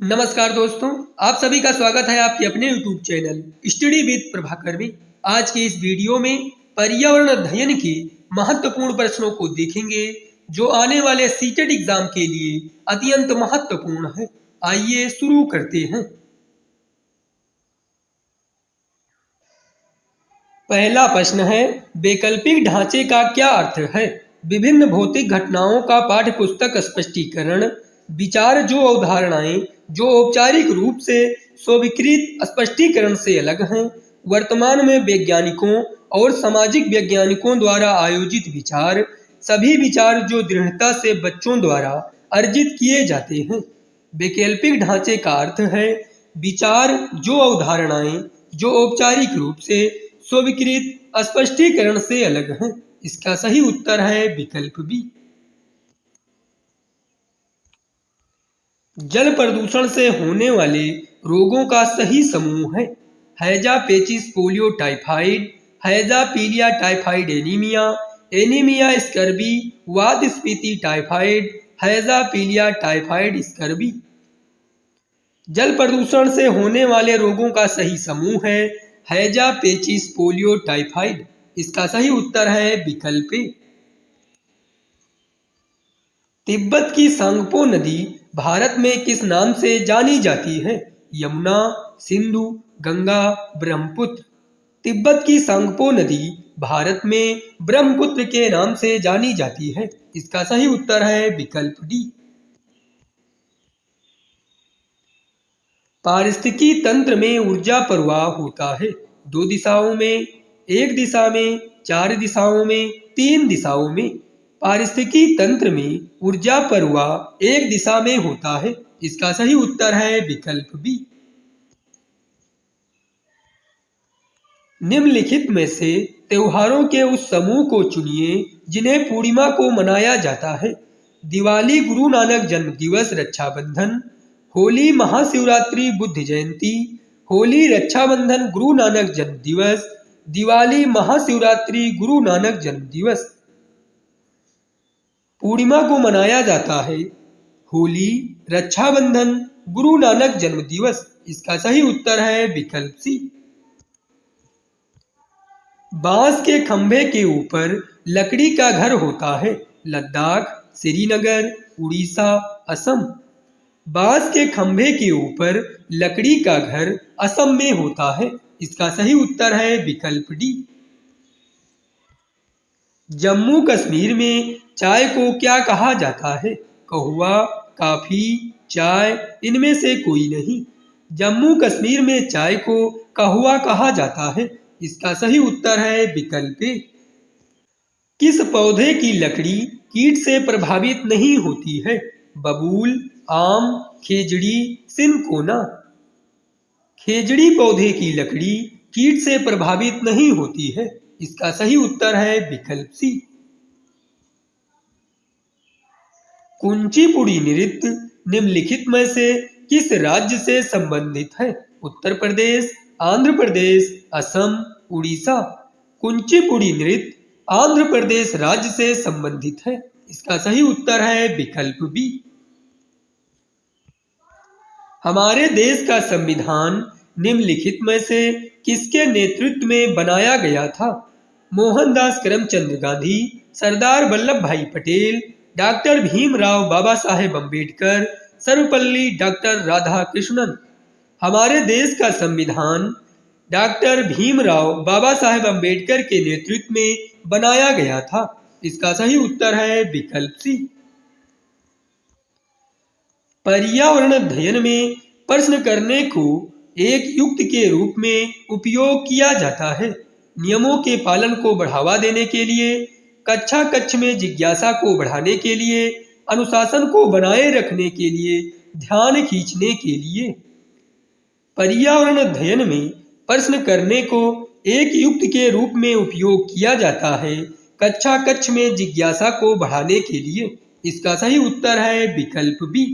नमस्कार दोस्तों, आप सभी का स्वागत है आपके अपने YouTube channel study with Prabhakar में। आज के इस वीडियो में पर्यावरण अध्ययन के महत्वपूर्ण प्रश्नों को देखेंगे जो आने वाले सीटेट एग्जाम के लिए अत्यंत महत्वपूर्ण है। आइए शुरू करते हैं। पहला प्रश्न है, वैकल्पिक ढांचे का क्या अर्थ है? विभिन्न भौतिक घटनाओं का पाठ्य पुस्तक स्पष्टीकरण, विचार जो अवधारणाएं जो औपचारिक रूप से स्वीकृत स्पष्टीकरण से अलग हैं, वर्तमान में वैज्ञानिकों और सामाजिक वैज्ञानिकों द्वारा आयोजित विचार, सभी विचार जो दृढ़ता से बच्चों द्वारा अर्जित किए जाते हैं। वैकल्पिक ढांचे का अर्थ है विचार जो अवधारणाएं जो औपचारिक रूप से स्वीकृत स्पष्टीकरण से अलग हैं। इसका सही उत्तर है विकल्प बी। जल प्रदूषण से होने वाले रोगों का सही समूह है हैजा, पेचिस, पोलियो, टाइफाइड, हैजा, पीलिया, टाइफाइड, एनीमिया, एनीमिया, स्कर्बी, वात स्फीति, टाइफाइड, हैजा, पीलिया, टाइफाइड, स्कर्बी। जल प्रदूषण से होने वाले रोगों का सही समूह है हैजा, पेचिस, पोलियो, टाइफाइड। इसका सही उत्तर है विकल्प ए। तिब्बत की सांगपो नदी भारत में किस नाम से जानी जाती है? यमुना, सिंधु, गंगा, ब्रह्मपुत्र। तिब्बत की सांगपो नदी भारत में ब्रह्मपुत्र के नाम से जानी जाती है। इसका सही उत्तर है विकल्प डी। पारिस्थितिकी तंत्र में ऊर्जा प्रवाह होता है दो दिशाओं में, एक दिशा में, चार दिशाओं में, तीन दिशाओं में। पारिस्थितिकी तंत्र में ऊर्जा प्रवाह एक दिशा में होता है। इसका सही उत्तर है विकल्प बी। निम्नलिखित में से त्योहारों के उस समूह को चुनिए जिन्हें पूर्णिमा को मनाया जाता है। दिवाली, गुरु नानक जन्म दिवस, रक्षाबंधन। होली, महाशिवरात्रि, बुद्ध जयंती। होली, रक्षाबंधन, गुरु नानक जन्म दिवस। दिवाली, महाशिवरात्रि, गुरु नानक जन्म दिवस। पूर्णिमा को मनाया जाता है होली, रक्षाबंधन, गुरु नानक जन्म दिवस। इसका सही उत्तर है विकल्प सी। बांस के खंभे के ऊपर लकड़ी का घर होता है लद्दाख, श्रीनगर, उड़ीसा, असम। बांस के खंभे के ऊपर लकड़ी का घर असम में होता है। इसका सही उत्तर है विकल्प डी। जम्मू कश्मीर में चाय को क्या कहा जाता है? कहवा, कॉफी, चाय, इनमें से कोई नहीं। जम्मू कश्मीर में चाय को कहवा कहा जाता है। इसका सही उत्तर है विकल्प ए। किस पौधे की लकड़ी कीट से प्रभावित नहीं होती है? बबूल, आम, खेजड़ी, सिनकोना। खेजड़ी पौधे की लकड़ी कीट से प्रभावित नहीं होती है। इसका सही उत्तर है विकल्प सी। कुचिपुड़ी नृत्य निम्नलिखित में से किस राज्य से संबंधित है? उत्तर प्रदेश, आंध्र प्रदेश, असम, उड़ीसा। कुचिपुड़ी नृत्य आंध्र प्रदेश राज्य से संबंधित है। इसका सही उत्तर है विकल्प बी। हमारे देश का संविधान निम्नलिखित में से किसके नेतृत्व में बनाया गया था? मोहनदास करमचंद गांधी, सरदार वल्लभ भाई पटेल, डॉक्टर भीमराव बाबा साहेब अम्बेडकर, सर्वपल्ली डॉक्टर राधाकृष्णन। हमारे देश का संविधान डॉक्टर भीमराव बाबा साहेब अम्बेडकर के नेतृत्व में बनाया गया था। इसका सही उत्तर है विकल्प सी। पर्यावरण अध्ययन में प्रश्न करने को एक युक्ति के रूप में उपयोग किया जाता है। नियमों के पालन को बढ़ावा देने के लिए, कक्षा कक्ष में जिज्ञासा को बढ़ाने के लिए, अनुशासन को बनाए रखने के लिए, ध्यान खींचने के लिए। पर्यावरण अध्ययन में प्रश्न करने को एक युक्ति के रूप में उपयोग किया जाता है कक्षा कक्ष में जिज्ञासा को बढ़ाने के लिए। इसका सही उत्तर है विकल्प बी।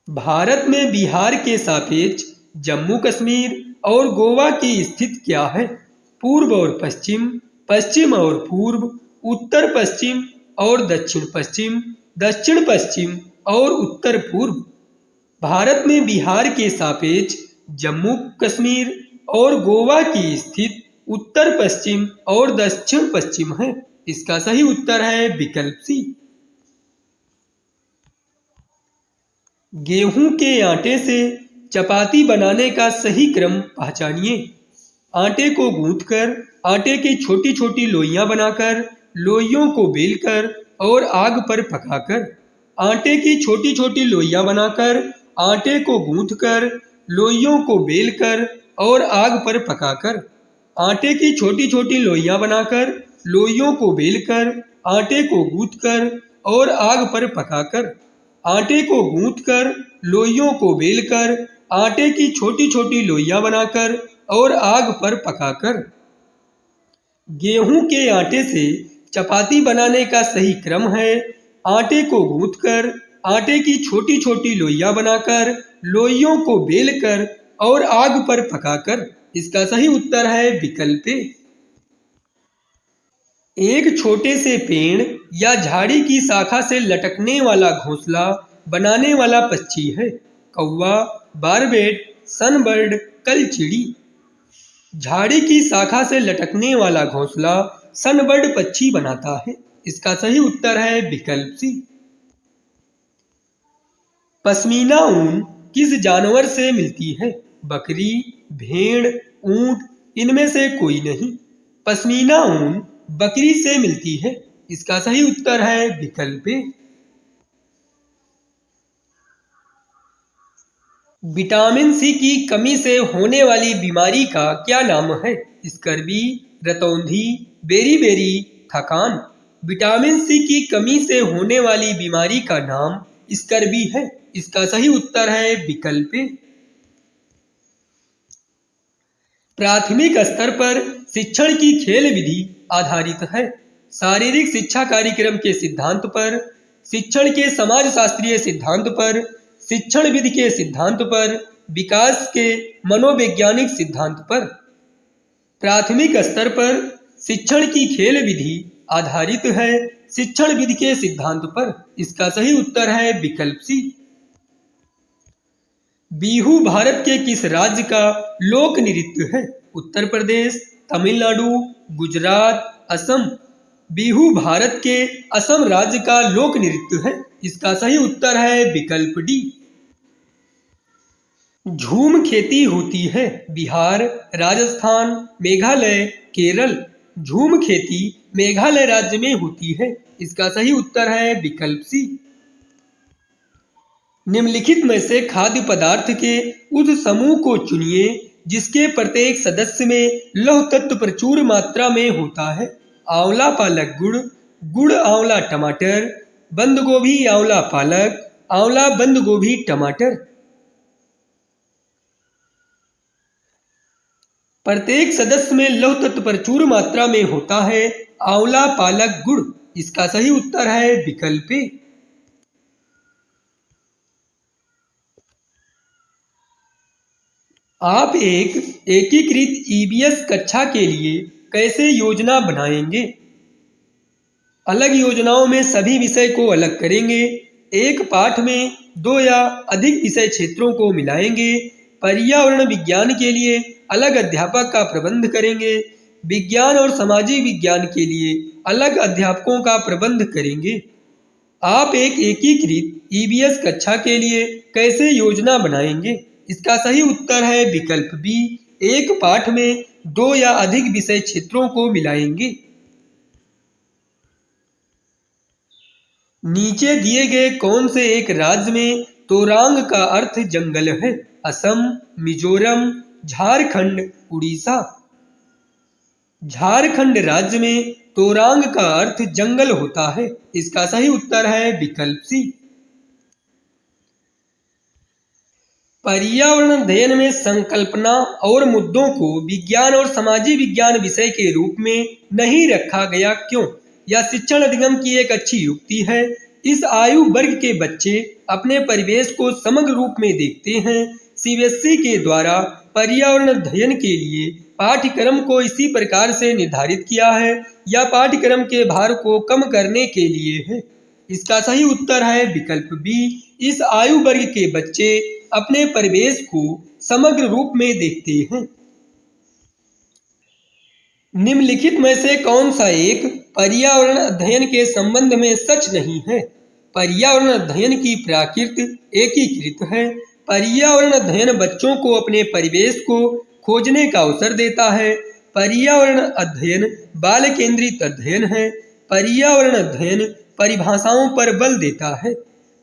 भारत में बिहार के सापेक्ष जम्मू कश्मीर और गोवा की स्थिति क्या है? पूर्व और पश्चिम, पश्चिम और पूर्व, उत्तर पश्चिम और दक्षिण पश्चिम, दक्षिण पश्चिम और उत्तर पूर्व। भारत में बिहार के सापेक्ष जम्मू कश्मीर और गोवा की स्थिति उत्तर पश्चिम और दक्षिण पश्चिम है। इसका सही उत्तर है विकल्प सी। गेहूं के आटे से चपाती बनाने का सही क्रम पहचानिए। आटे को गूंथकर आटे की छोटी छोटी लोइयां बनाकर लोइयों को बेलकर और आग पर पकाकर। आटे की छोटी छोटी लोइयां बनाकर आटे को गूंथकर लोइयों को बेलकर और आग पर पकाकर। आटे की छोटी छोटी लोइयां बनाकर लोइयों को बेलकर आटे को गूंथकर और आग पर पकाकर। आटे को गूंथकर लोइयों को बेलकर आटे की छोटी छोटी लोइयां बनाकर और आग पर पकाकर। गेहूं के आटे से चपाती बनाने का सही क्रम है आटे को गूंथकर आटे की छोटी छोटी लोइयां बनाकर लोइयों को बेलकर और आग पर पकाकर। इसका सही उत्तर है विकल्प ए। एक छोटे से पेड़ या झाड़ी की शाखा से लटकने वाला घोंसला बनाने वाला पक्षी है। कौवा, बारबेट, सनबर्ड, कलचिड़ी। झाड़ी की शाखा से लटकने वाला घोंसला सनबर्ड पक्षी बनाता है। इसका सही उत्तर है विकल्प सी। पश्मीना ऊन किस जानवर से मिलती है? बकरी, भेड़, ऊंट, इनमें से कोई नहीं। पश्मीना ऊन बकरी से मिलती है। इसका सही उत्तर है विकल्प ए। विटामिन सी की कमी से होने वाली बीमारी का क्या नाम है? स्कर्वी, रतौंधी, बेरी, थकान। विटामिन सी की कमी से होने वाली बीमारी का नाम स्कर्वी है। इसका सही उत्तर है विकल्प ए। प्राथमिक स्तर पर शिक्षण की खेल विधि आधारित है। शारीरिक शिक्षा कार्यक्रम के सिद्धांत पर, शिक्षण के समाजशास्त्रीय सिद्धांत पर, शिक्षण विधि के सिद्धांत पर, विकास के मनोवैज्ञानिक सिद्धांत पर। प्राथमिक स्तर पर शिक्षण की खेल विधि आधारित है शिक्षण विधि के सिद्धांत पर। इसका सही उत्तर है विकल्प सी। बिहू भारत के किस राज्य का लोक नृत्य है? उत्तर प्रदेश, तमिलनाडु, गुजरात, असम। बिहू भारत के असम राज्य का लोक नृत्य है। इसका सही उत्तर है विकल्प डी। झूम खेती होती है बिहार, राजस्थान, मेघालय, केरल। झूम खेती मेघालय राज्य में होती है। इसका सही उत्तर है विकल्प सी। निम्नलिखित में से खाद्य पदार्थ के उस समूह को चुनिए जिसके प्रत्येक सदस्य में लौह तत्व प्रचुर मात्रा में होता है। आंवला, पालक, गुड़, गुड़, आंवला, टमाटर, बंद गोभी, आंवला, पालक, आंवला, बंद गोभी, टमाटर। प्रत्येक सदस्य में लौह तत्व प्रचुर मात्रा में होता है आंवला, पालक, गुड़। इसका सही उत्तर है विकल्प ए। आप एक एकीकृत ईवीएस कक्षा के लिए कैसे योजना बनाएंगे? अलग योजनाओं में सभी विषय को अलग करेंगे। एक पाठ में 2 या अधिक विषय क्षेत्रों को मिलाएंगे। पर्यावरण विज्ञान के लिए अलग अध्यापक का प्रबंध करेंगे। विज्ञान और सामाजिक विज्ञान के लिए अलग अध्यापकों का प्रबंध करेंगे। आप एक एकीकृत ईवीएस कक्षा के लिए कैसे योजना बनाएंगे? इसका सही उत्तर है विकल्प बी। एक पाठ में 2 या अधिक विषय क्षेत्रों को मिलाएंगे। नीचे दिए गए कौन से एक राज्य में तोरांग का अर्थ जंगल है? असम, मिजोरम, झारखंड, उड़ीसा। झारखंड राज्य में तोरांग का अर्थ जंगल होता है। इसका सही उत्तर है विकल्प सी। पर्यावरण अध्ययन में संकल्पना और मुद्दों को विज्ञान और सामाजिक विज्ञान विषय के रूप में नहीं रखा गया क्यों? यह शिक्षण अधिगम की एक अच्छी युक्ति है। इस आयु वर्ग के बच्चे अपने परिवेश को समग्र रूप में देखते हैं। सीबीएसई के द्वारा पर्यावरण अध्ययन के लिए पाठ्यक्रम को इसी प्रकार से निर्धारित किया है। यह पाठ्यक्रम के भार को कम करने के लिए है। इसका सही उत्तर है विकल्प बी। इस आयु वर्ग के बच्चे अपने परिवेश को समग्र रूप में देखते हैं। निम्नलिखित में से कौन सा एक पर्यावरण अध्ययन के संबंध में सच नहीं है? पर्यावरण अध्ययन की प्रकृति एकीकृत है। पर्यावरण अध्ययन बच्चों को अपने परिवेश को खोजने का अवसर देता है। पर्यावरण अध्ययन बाल केंद्रित अध्ययन है। पर्यावरण अध्ययन परिभाषाओं पर बल देता है।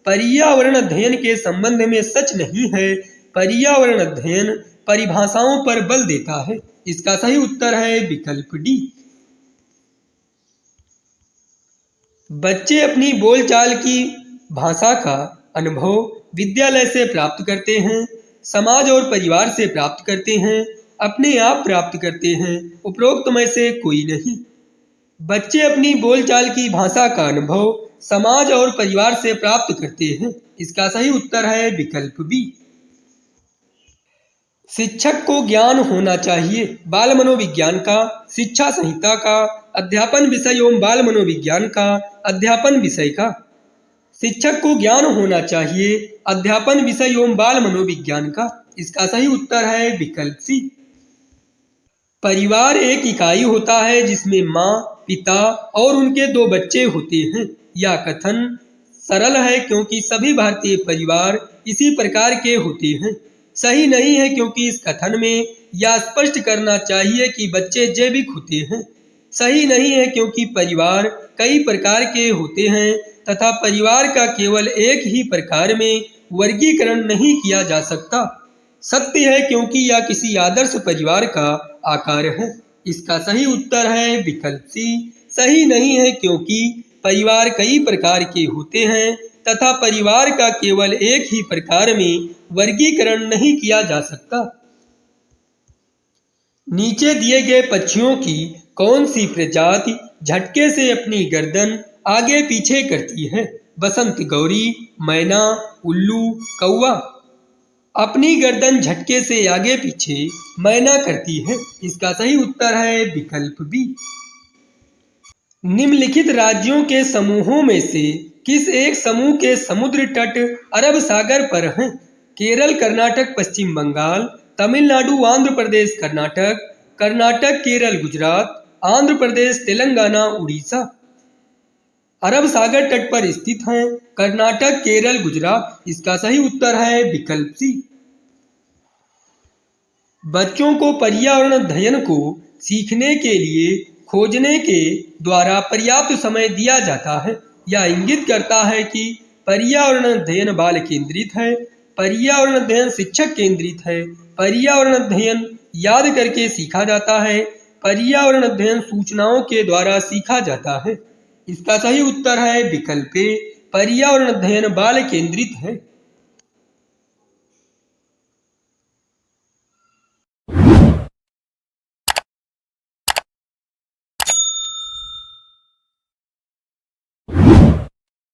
पर्यावरण अध्ययन के संबंध में सच नहीं है। पर्यावरण अध्ययन परिभाषाओं पर बल देता है। इसका सही उत्तर है विकल्प डी। बच्चे अपनी बोलचाल की भाषा का अनुभव विद्यालय से प्राप्त करते हैं, समाज और परिवार से प्राप्त करते हैं, अपने आप प्राप्त करते हैं। उपरोक्त में से कोई नहीं। बच्चे अपनी बोलचाल की भाषा का अनुभव समाज और परिवार से प्राप्त करते हैं। इसका सही उत्तर है विकल्प बी। शिक्षक को ज्ञान होना चाहिए बाल मनोविज्ञान का, शिक्षा संहिता का, अध्यापन विषय एवं बाल मनोविज्ञान का, अध्यापन विषय का। शिक्षक को ज्ञान होना चाहिए अध्यापन विषय एवं बाल मनोविज्ञान का। इसका सही उत्तर है विकल्प सी। परिवार एक इकाई होता है जिसमें माँ, पिता और उनके 2 बच्चे होते हैं। यह कथन सरल है क्योंकि सभी भारतीय परिवार इसी प्रकार के होते हैं। सही नहीं है क्योंकि इस कथन में यह स्पष्ट करना चाहिए कि बच्चे जैविक होते हैं। सही नहीं है क्योंकि परिवार कई प्रकार के होते हैं तथा परिवार का केवल एक ही प्रकार में वर्गीकरण नहीं किया जा सकता। सत्य है क्योंकि यह किसी आदर्श परिवार का आकार है। इसका सही उत्तर है विकल्प सी। सही नहीं है क्योंकि परिवार कई प्रकार के होते हैं तथा परिवार का केवल एक ही प्रकार में वर्गीकरण नहीं किया जा सकता। नीचे दिए गए पक्षियों की कौन सी प्रजाति झटके से अपनी गर्दन आगे पीछे करती है? बसंत गौरी, मैना, उल्लू, कौवा। अपनी गर्दन झटके से आगे पीछे मैना करती है। इसका सही उत्तर है विकल्प बी। निम्नलिखित राज्यों के समूहों में से किस एक समूह के समुद्र तट अरब सागर पर हैं? केरल, कर्नाटक, पश्चिम बंगाल, तमिलनाडु, आंध्र प्रदेश, कर्नाटक, कर्नाटक, केरल, गुजरात, आंध्र प्रदेश, तेलंगाना, उड़ीसा। अरब सागर तट पर स्थित हैं कर्नाटक, केरल, गुजरात। इसका सही उत्तर है विकल्प सी। बच्चों को पर्यावरण अध्ययन को सीखने के लिए खोजने के द्वारा पर्याप्त समय दिया जाता है। यह इंगित करता है कि पर्यावरण अध्ययन बाल केंद्रित है, पर्यावरण अध्ययन शिक्षक केंद्रित है, पर्यावरण अध्ययन याद करके सीखा जाता है, पर्यावरण अध्ययन सूचनाओं के द्वारा सीखा जाता है। इसका सही उत्तर है विकल्प ए। पर्यावरण अध्ययन बाल केंद्रित है।